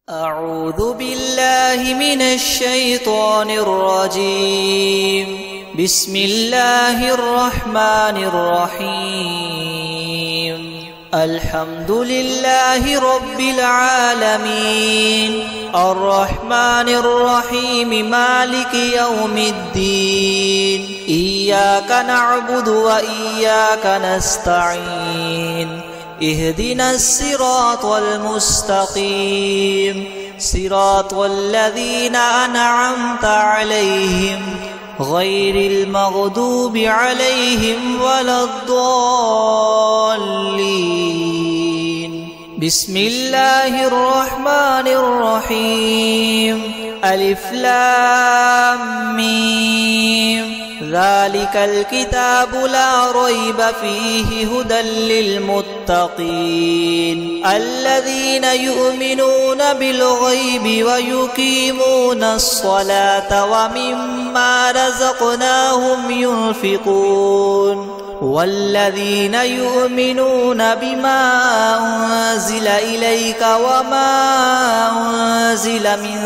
أعوذ بالله من الشيطان الرجيم. بسم الله الرحمن الرحيم. الحمد لله رب العالمين الرحمن الرحيم مالك يوم الدين. إياك نعبد وإياك نستعين. اهدنا الصراط المستقيم صراط الذين أنعمت عليهم غير المغضوب عليهم ولا الضالين. بسم الله الرحمن الرحيم. ألف لام ميم. ذلك الكتاب لا ريب فيه هدى للمتقين الذين يؤمنون بالغيب ويقيمون الصلاة ومما رزقناهم ينفقون والذين يؤمنون بما أنزل إليك وما أنزل من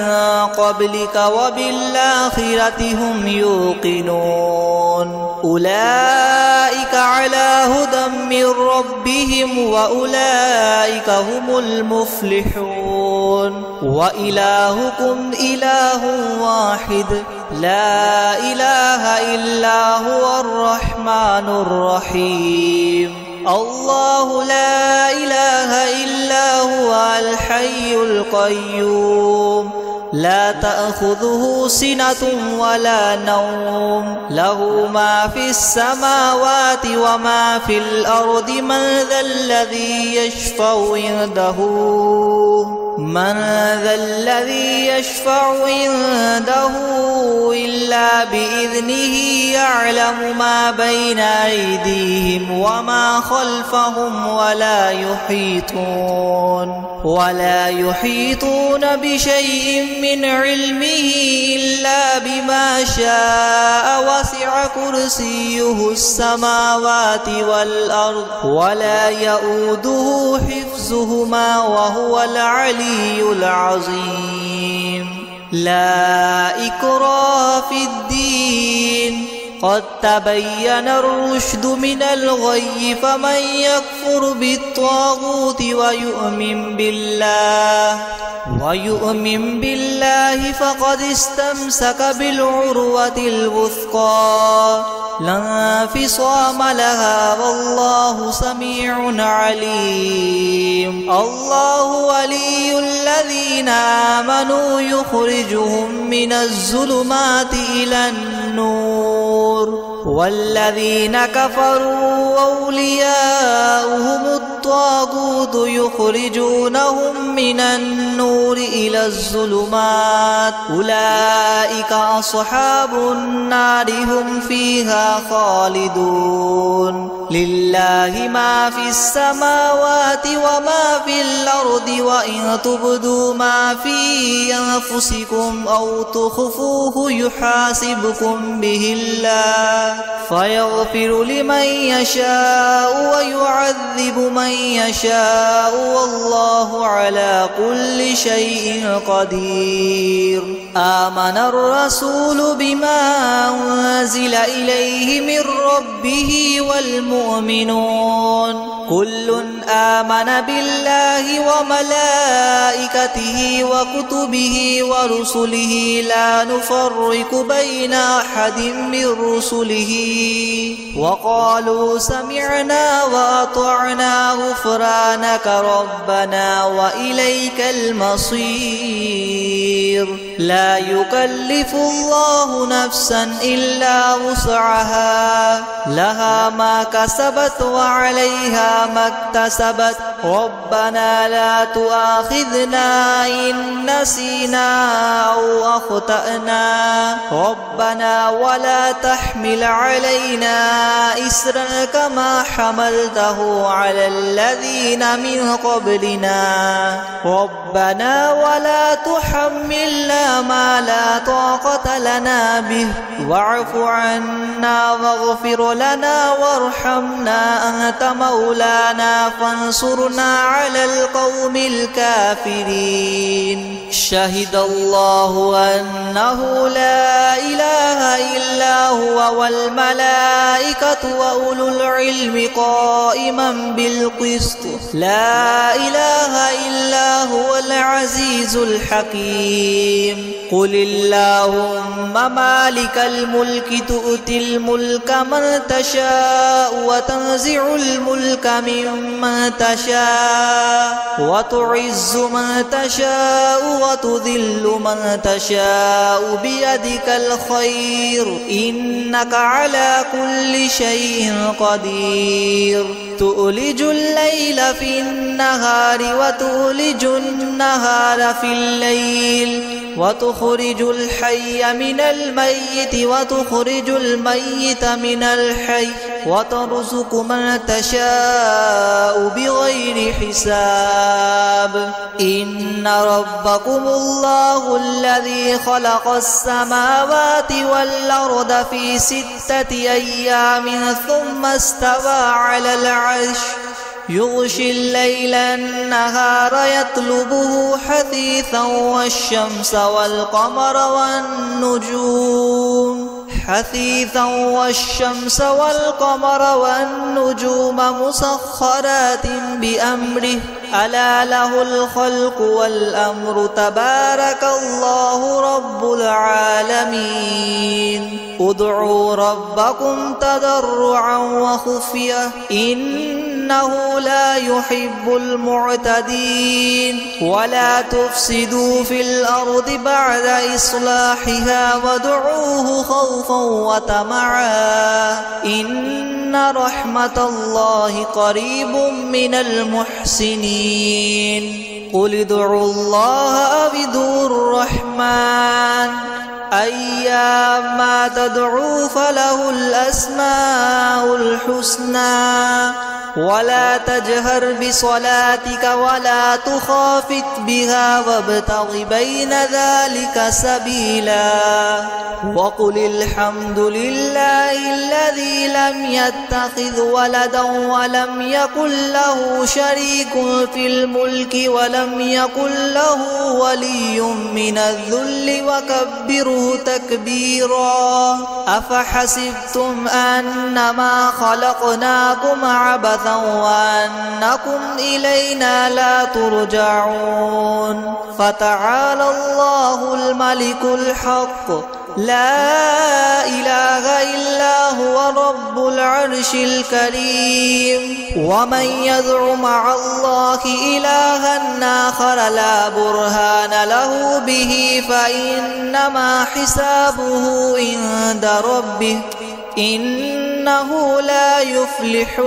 قبلك وبالآخرة هم يوقنون. أولئك على هدى من ربهم وأولئك هم المفلحون. وإلهكم إله واحد لا إله إلا هو الرحمن الرحيم. الله لا إله إلا هو الحي القيوم لا تأخذه سنة ولا نوم له ما في السماوات وما في الأرض. من ذا الذي يشفع عنده إلا بإذنه. يعلم ما بين أيديهم وما خلفهم ولا يحيطون بشيء من علمه إلا بما شاء. وسع كرسيه السماوات والأرض ولا يؤوده حفظهما وهو العلي العظيم. لا إكراه في الدين قد تبين الرشد من الغي. فمن يكفر بالطاغوت ويؤمن بالله فقد استمسك بالعروة الوثقى لا انفصام لها والله سميع عليم. الله ولي الذين آمنوا يخرجهم من الظلمات إلى النور والذين كفروا أولياؤهم الطاغوت يخرجونهم من النور إلى الظلمات. أولئك أصحاب النار هم فيها خالدون. لله ما في السماوات وما في الأرض. وإن تبدوا ما في أنفسكم أو تخفوه يحاسبكم به الله فيغفر لمن يشاء ويعذب من يشاء والله على كل شيء قدير. آمن الرسول بما أنزل إليه من ربه والمؤمنون كل آمن بالله وملائكته وكتبه ورسله لا نفرق بين أحد من رسله وقالوا سمعنا وأطعنا غفرانك ربنا وإليك المصير. لا يكلف الله نفسا إلا وسعها لها ما كسبت وعليها ما اكتسبت. ربنا لا تؤاخذنا إن نسينا أو أخطأنا. ربنا ولا تحمل علينا إسرا كما حملته على الذين من قبلنا. ربنا ولا تحملنا ما لا طاقة لنا به واعف عنا واغفر لنا وارحمنا أنت مولانا فانصرنا على القوم الكافرين. شهد الله أنه لا إله إلا هو والملائكة وأولو العلم قائما بالقسط لا إله إلا هو العزيز الحكيم. قل اللهم مالك الملك تؤتي الملك من تشاء وتنزع الملك ممن تشاء وتعز من تشاء وتذل من تشاء بيدك الخير إنك على كل شيء قدير. تؤلج الليل في النهار وتؤلج النهار في الليل وتخرج الحي من الميت وتخرج الميت من الحي وترزق من تشاء بغير حساب. إن ربكم الله الذي خلق السماوات والأرض في 6 أيام ثم استوى على العرش يغشي الليل النهار يطلبه حثيثا والشمس والقمر والنجوم مسخرات بأمره ألا له الخلق والأمر تبارك الله رب العالمين. ادعوا ربكم تضرعا وخفية إنه لا يحب المعتدين. ولا تفسدوا في الأرض بعد إصلاحها وادعوه خوفا وطمعا إن رحمة الله قريب من المحسنين. قل ادعوا الله أو ادعوا الرحمن أيما تدعوا فله الأسماء الحسنى. ولا تجهر بصلاتك ولا تخافت بها وابتغ بين ذلك سبيلا. وقل الحمد لله الذي لم يتخذ ولدا ولم يكن له شريك في الملك ولم يكن له ولي من الذل وكبره تكبيرا. أفحسبتم أنما خلقناكم عبثا وأنكم إلينا لا ترجعون. فتعالى الله الملك الحق لا إله إلا هو رب العرش الكريم. ومن يدع مع الله إلها آخر لا برهان له به فإنما حسابه عند ربه إنه لا يفلح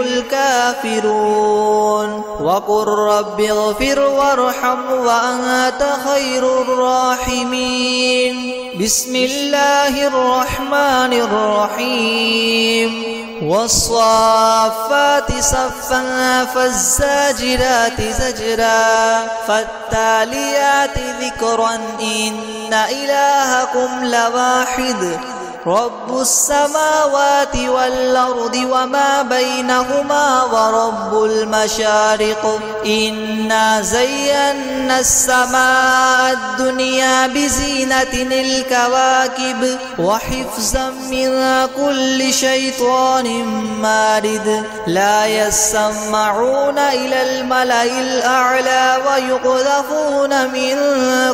الكافرون. وقل رب اغفر وارحم وأنت خير الراحمين. بسم الله الرحمن الرحيم. والصافات صفا فالزاجرات زجرا فالتاليات ذكرا إن إلهكم لواحد رب السماوات والأرض وما بينهما ورب المشارق. إنا زينا السماء الدنيا بزينة الكواكب وحفظا من كل شيطان مارد. لا يسمعون إلى الملأ الأعلى ويقذفون من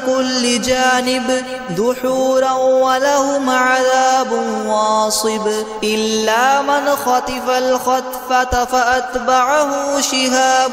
كل جانب دحورا ولهم عذاب واصب. إلا من خطف الخطفة فأتبعه شهاب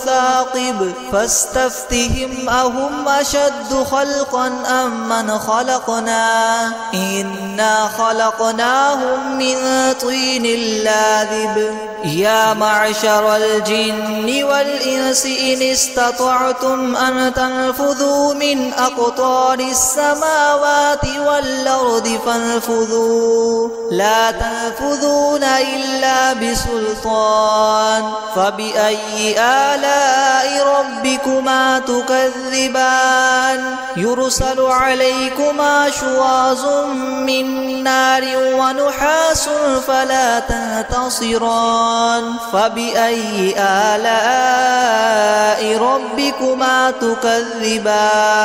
ثاقب فاستفتهم أهم أشد خلقا أم من خلقنا إنا خلقناهم من طين لاذب. يا معشر الجن والإنس إن استطعتم أن تنفذوا من من أقطار السماوات والأرض فانفذوا لا تنفذون إلا بسلطان فبأي آلاء ربكما تكذبان يرسل عليكما شواظ من نار ونحاس فلا تنتصران فبأي آلاء ربكما تكذبان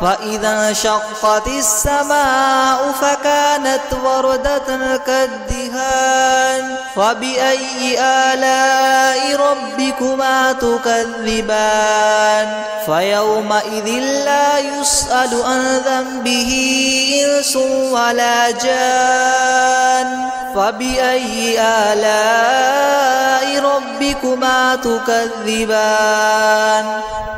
فإذا انشقت السماء فكانت وردة كالدهان فبأي آلاء ربكما تكذبان فيومئذ لا يسأل عن ذنبه إنس ولا جان فبأي آلاء ربكما تكذبان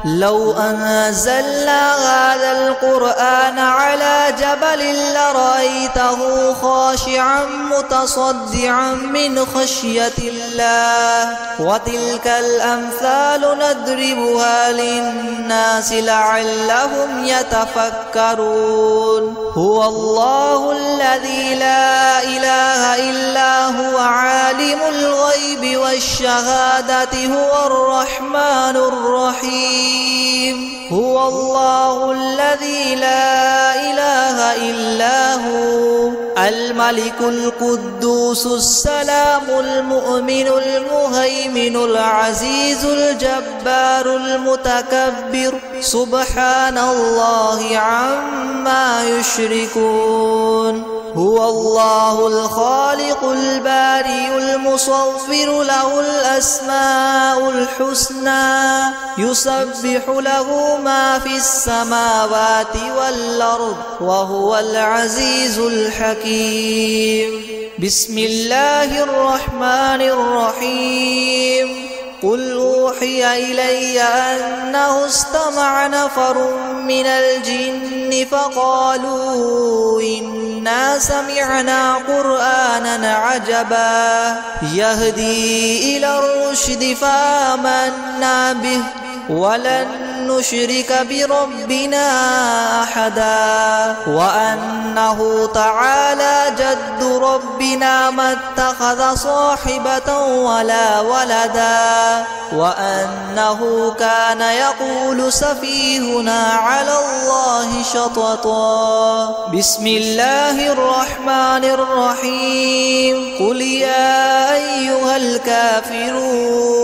لو أنزلنا هذا القرآن على جبل لرأيته خاشعا متصدعا من خشية الله وتلك الأمثال نضربها للناس لعلهم يتفكرون هو الله الذي لا إله إلا هو عالم الغيب والشهادة هو الرحمن الرحيم هو الله الذي لا إله إلا هو الملك القدوس السلام المؤمن المهيمن العزيز الجبار المتكبر سبحان الله عما يشركون هو الله الخالق البارئ المصور له الأسماء الحسنى يسبح له ما في السماوات والأرض وهو العزيز الحكيم بسم الله الرحمن الرحيم قل أوحي إلي أنه استمع نفر من الجن فقالوا إنا سمعنا قرآنا عجبا يهدي إلى الرشد فآمنا به ولن نشرك بربنا أحدا وأنه تعالى جد ربنا ما اتخذ صاحبة ولا ولدا وأنه كان يقول سفيهنا على الله شططا بسم الله الرحمن الرحيم قل يا أيها الكافرون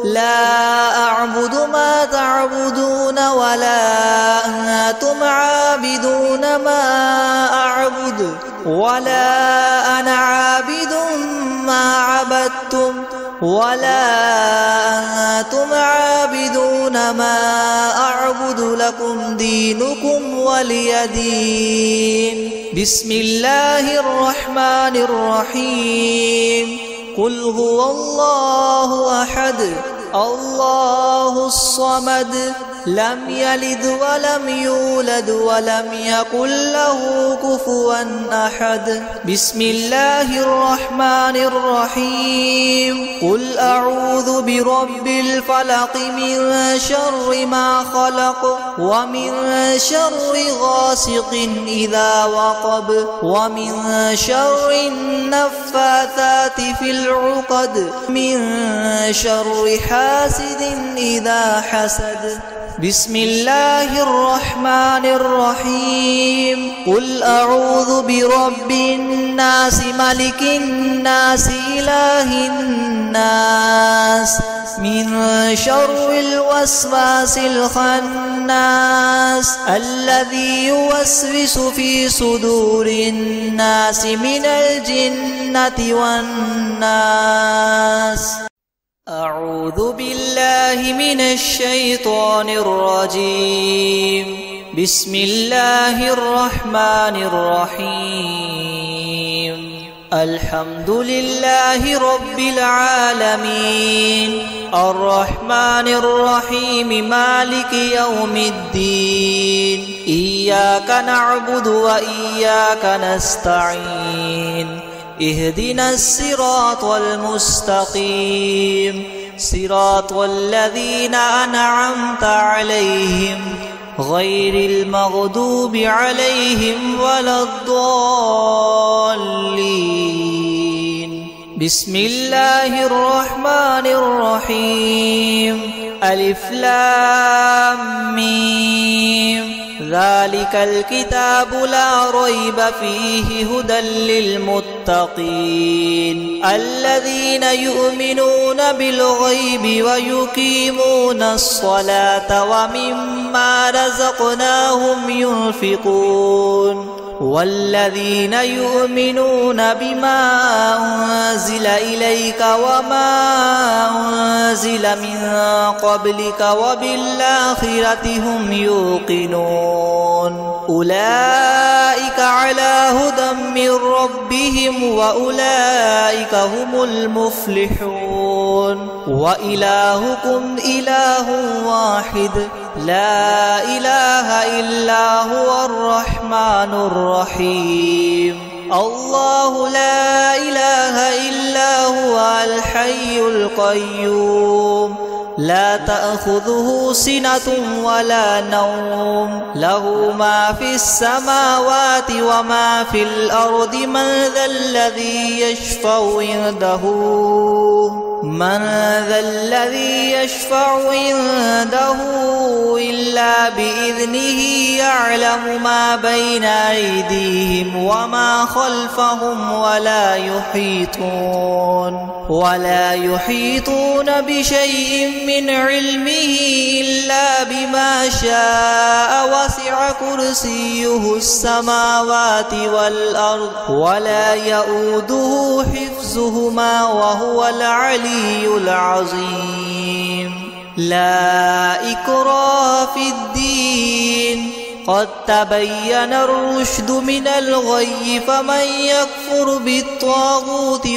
لا أعبد ما تعبدون ولا أنتم عابدون ما أعبد ولا أنا عابد ما عبدتم ولا أنتم عابدون ما أعبد لكم دينكم ولي دين بسم الله الرحمن الرحيم قل هو الله أحد الله الصمد لم يلد ولم يولد ولم يكن له كفوا أحد بسم الله الرحمن الرحيم قل أعوذ برب الفلق من شر ما خلق ومن شر غاسق إذا وقب ومن شر النفاثات في العقد من شر حاسد إذا حسد بسم الله الرحمن الرحيم قل أعوذ برب الناس ملك الناس إله الناس من شر الوسواس الخناس الذي يوسوس في صدور الناس من الجنة والناس أعوذ بالله من الشيطان الرجيم بسم الله الرحمن الرحيم الحمد لله رب العالمين الرحمن الرحيم مالك يوم الدين إياك نعبد وإياك نستعين اهدنا الصراط المستقيم صراط الذين أنعمت عليهم غير المغضوب عليهم ولا الضالين. بسم الله الرحمن الرحيم. ألف لام ميم. ذلك الكتاب لا ريب فيه هدى للمتقين الذين يؤمنون بالغيب ويقيمون الصلاة ومما رزقناهم ينفقون والذين يؤمنون بما أنزل إليك وما أنزل من قبلك وبالآخرة هم يوقنون أولئك على هدى من ربهم وأولئك هم المفلحون. وإلهكم إله واحد لا إله إلا هو الرحمن الرحيم. الله لا إله إلا هو الحي القيوم لا تأخذه سنة ولا نوم له ما في السماوات وما في الأرض من ذا الذي يشفع عنده إلا بإذنه يعلم ما بين أيديهم وما خلفهم ولا يحيطون بشيء من علمه إلا بما شاء وسع كرسيه السماوات والأرض ولا يؤوده حفظهما وهو العلي العظيم. لا إكراه في الدين قد تبين الرشد من الغي فمن يكفر بالطاغوت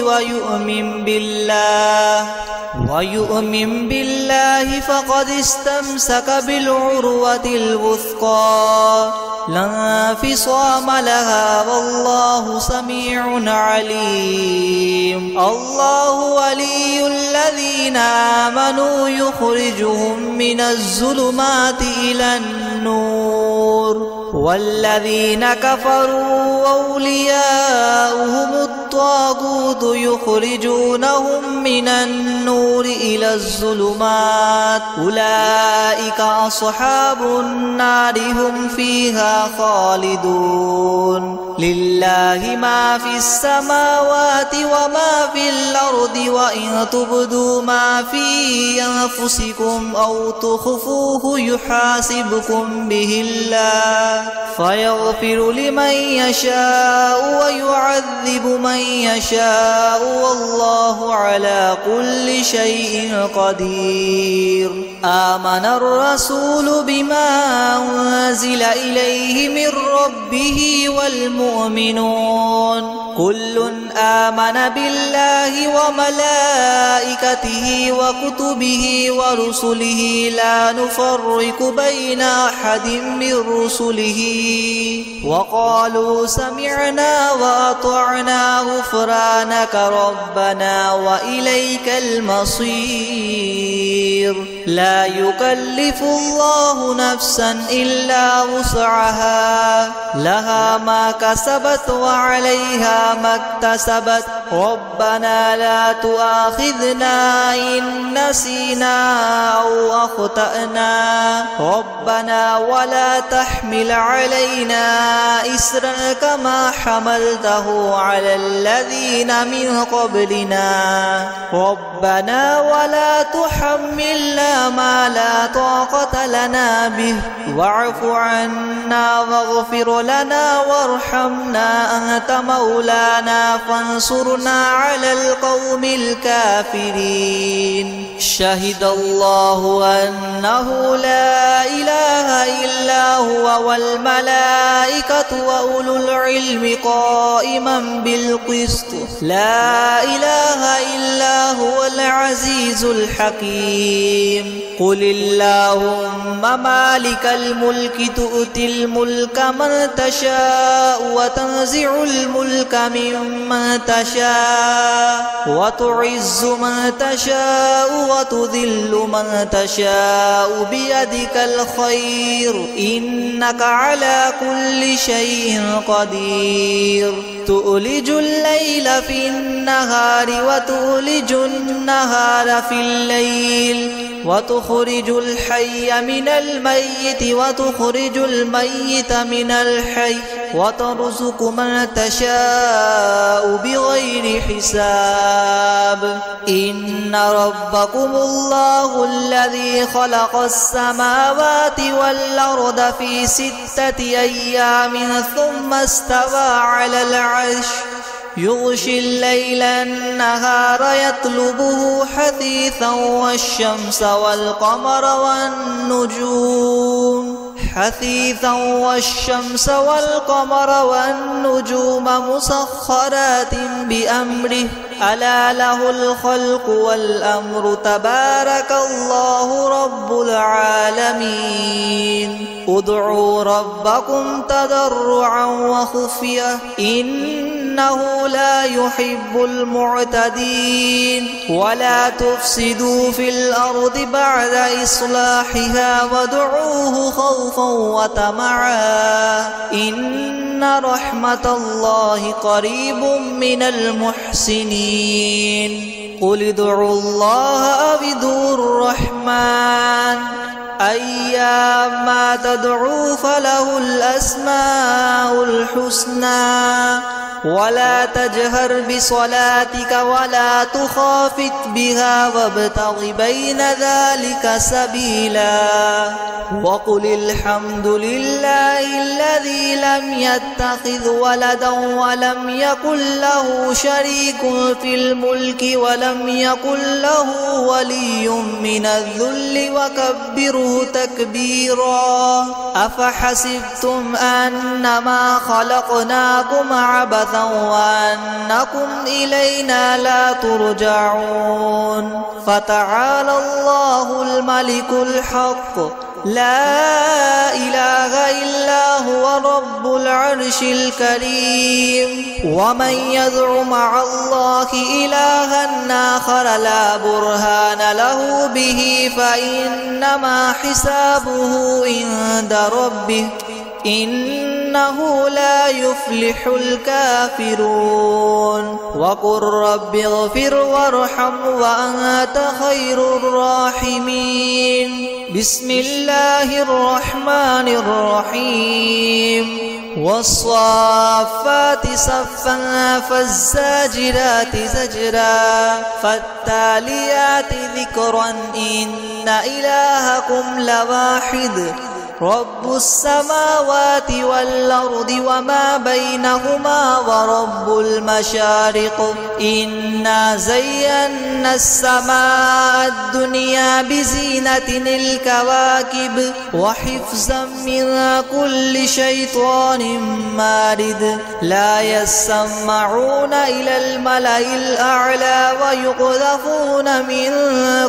ويؤمن بالله فقد استمسك بالعروة الوثقى لا انفصام لها والله سميع عليم. الله ولي الذين آمنوا يخرجهم من الظلمات إلى النور والذين كفروا أولياؤهم الطاغوت يخرجونهم من النور إلى الظلمات أولئك أصحاب النار هم فيها خالدون. لله ما في السماوات وما في الأرض وإن تبدوا ما في أنفسكم أو تخفوه يحاسبكم به الله فيغفر لمن يشاء ويعذب من يشاء والله على كل شيء قدير. آمن الرسول بما أنزل إليه من ربه والمؤمنون كل آمن بالله وملائكته وكتبه ورسله لا نفرق بين أحد من رسله وقالوا سمعنا وأطعنا غفرانك ربنا وإليك المصير. لا يكلف الله نفسا إلا وسعها لها ما كسبت وعليها ما اكتسبت ربنا لا تؤاخذنا إن نسينا أو أخطأنا ربنا ولا تحمل علينا إسرا كما حملته على الذين من قبلنا ربنا ولا تحملنا ما لا طاقة لنا به واعف عنا واغفر لنا وارحمنا أنت مولانا فانصرنا على القوم الكافرين. شهد الله أنه لا إله إلا هو والملائكة وأولو العلم قائما بالقسط لا إله إلا هو العزيز الحكيم. قل اللهم مالك الملك تؤتي الملك من تشاء وتنزع الملك ممن تشاء وتعز من تشاء وتذل من تشاء بيدك الخير إنك على كل شيء قدير تؤلج الليل في النهار وتؤلج النهار في الليل وتخرج الحي من الميت وتخرج الميت من الحي وترزق من تشاء بغير حساب إن ربكم الله الذي خلق السماوات والأرض في 6 أيام ثم استوى على العرش يغشي الليل النهار يطلبه حثيثا والشمس والقمر والنجوم مسخرات بأمره ألا له الخلق والأمر تبارك الله رب العالمين ادعوا ربكم تضرعا وخفية إنه لا يحب المعتدين ولا تفسدوا في الأرض بعد إصلاحها وادعوه خوفا وطمعا إن رحمة الله قريب من المحسنين قل ادعوا الله أو ادعوا الرحمن أيما تدعوا فله الأسماء الحسنى ولا تجهر بصلاتك ولا تخافت بها وابتغ بين ذلك سبيلا وقل الحمد لله الذي لم يتخذ ولدا ولم يكن له شريك في الملك ولم يكن له ولي من الذل وكبره تكبيرا أفحسبتم أنما خلقناكم عبثا وأنكم إلينا لا ترجعون فتعالى الله الملك الحق لا إله إلا هو رب العرش الكريم ومن يدع مع الله إلها آخر لا برهان له به فإنما حسابه عند ربه إنه لا يفلح الكافرون وقل رب اغفر وارحم وأنت خير الراحمين بسم الله الرحمن الرحيم والصافات صفا فالزاجرات زجرا فالتاليات ذكرا إن إلهكم لواحد رب السماوات والأرض وما بينهما ورب المشارق إنا زينا السماء الدنيا بزينة الكواكب وحفظا من كل شيطان مارد لا يسمعون إلى الملأ الأعلى ويقذفون من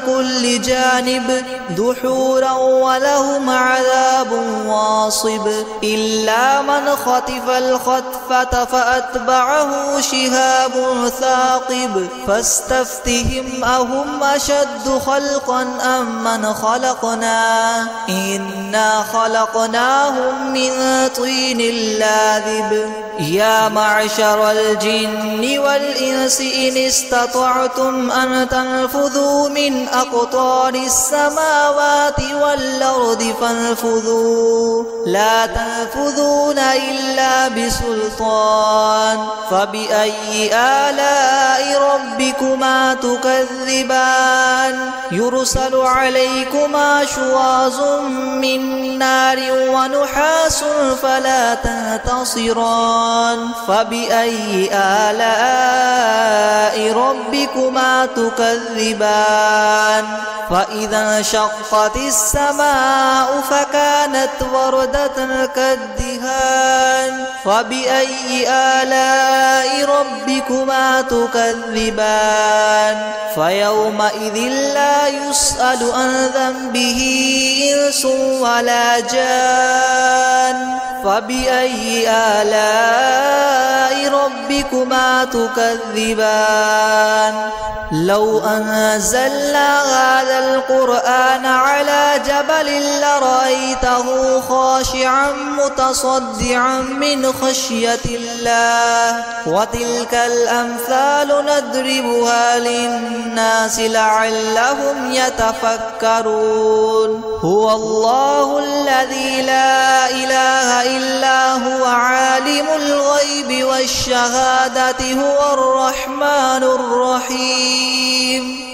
كل جانب دحورا ولهم عذاب واصب إلا من خطف الخطفة فأتبعه شهاب ثاقب فاستفتهم أهم أشد خلقا أم من خلقنا إنا خلقناهم من طين لاذب يا معشر الجن والإنس إن استطعتم أن تنفذوا من أقطار السماوات والأرض فانفذوا لا تنفذون إلا بسلطان فبأي آلاء ربكما تكذبان يرسل عليكما شواظ من نار ونحاس فلا تنتصران فبأي آلاء ربكما تكذبان فإذا انشقت السماء فكانت وردة كالدهان الدهان فبأي آلاء ربكما تكذبان فيومئذ لا يسأل عن ذنبه إنس ولا جان فبأي آلاء ربكما تكذبان لو أنزلنا هذا القرآن على جبل لرأيته خاشعا متصدعا من خشية الله وتلك الأمثال نضربها للناس لعلهم يتفكرون هو الله الذي لا إله إلا هو عالم الغيب والشهادة هو الرحمن الرحيم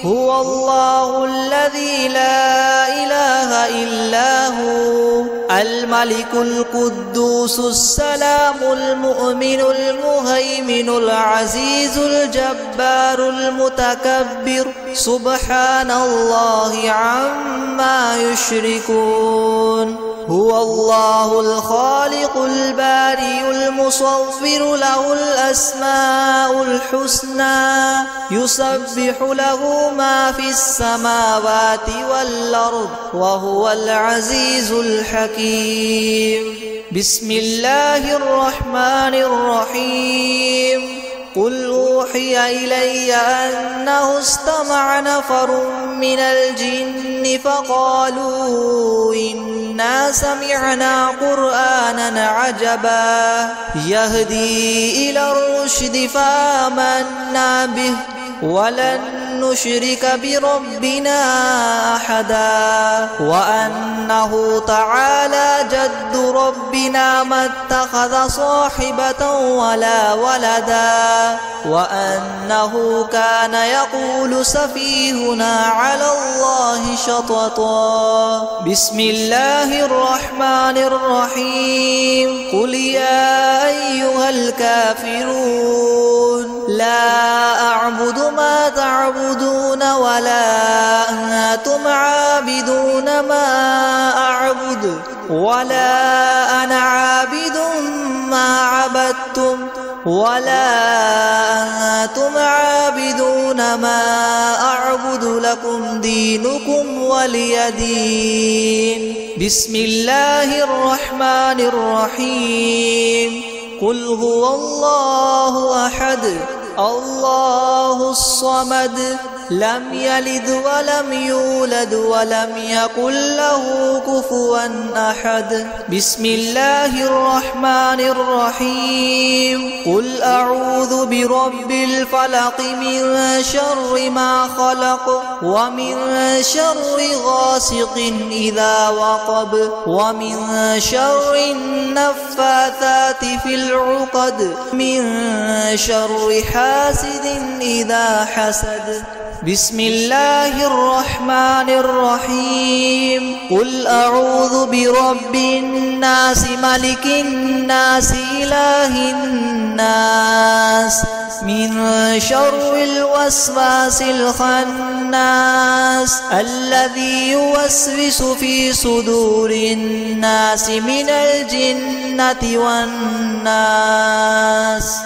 هو الله الذي لا إله إلا هو الملك القدوس السلام المؤمن المهيمن العزيز الجبار المتكبر سبحان الله عما يشركون هو الله الخالق البارئ المصور له الأسماء الحسنى يسبح له ما في السماوات والأرض وهو العزيز الحكيم بسم الله الرحمن الرحيم قل أوحي إلي أنه استمع نفر من الجن فقالوا إنا سمعنا قرآنا عجبا يهدي إلى الرشد فآمنا به ولن نشرك بربنا أحدا وأنه تعالى جد ربنا ما اتخذ صاحبة ولا ولدا وأنه كان يقول سفيهنا على الله شططا بسم الله الرحمن الرحيم قل يا أيها الكافرون لا أعبد ما تعبدون ولا أنتم عابدون ما أعبد ولا أنا عابد ما عبدتم ولا أنتم عابدون ما أعبد لكم دينكم ولي دين بسم الله الرحمن الرحيم قل هو الله أحد الله الصمد لم يلد ولم يولد ولم يكن له كفوا أحد بسم الله الرحمن الرحيم قل أعوذ برب الفلق من شر ما خلق ومن شر غاسق إذا وقب ومن شر النفاثات في العقد من شر حاسد إذا حسد بسم الله الرحمن الرحيم قل أعوذ برب الناس ملك الناس إله الناس من شر الوسواس الخناس الذي يوسوس في صدور الناس من الجنة والناس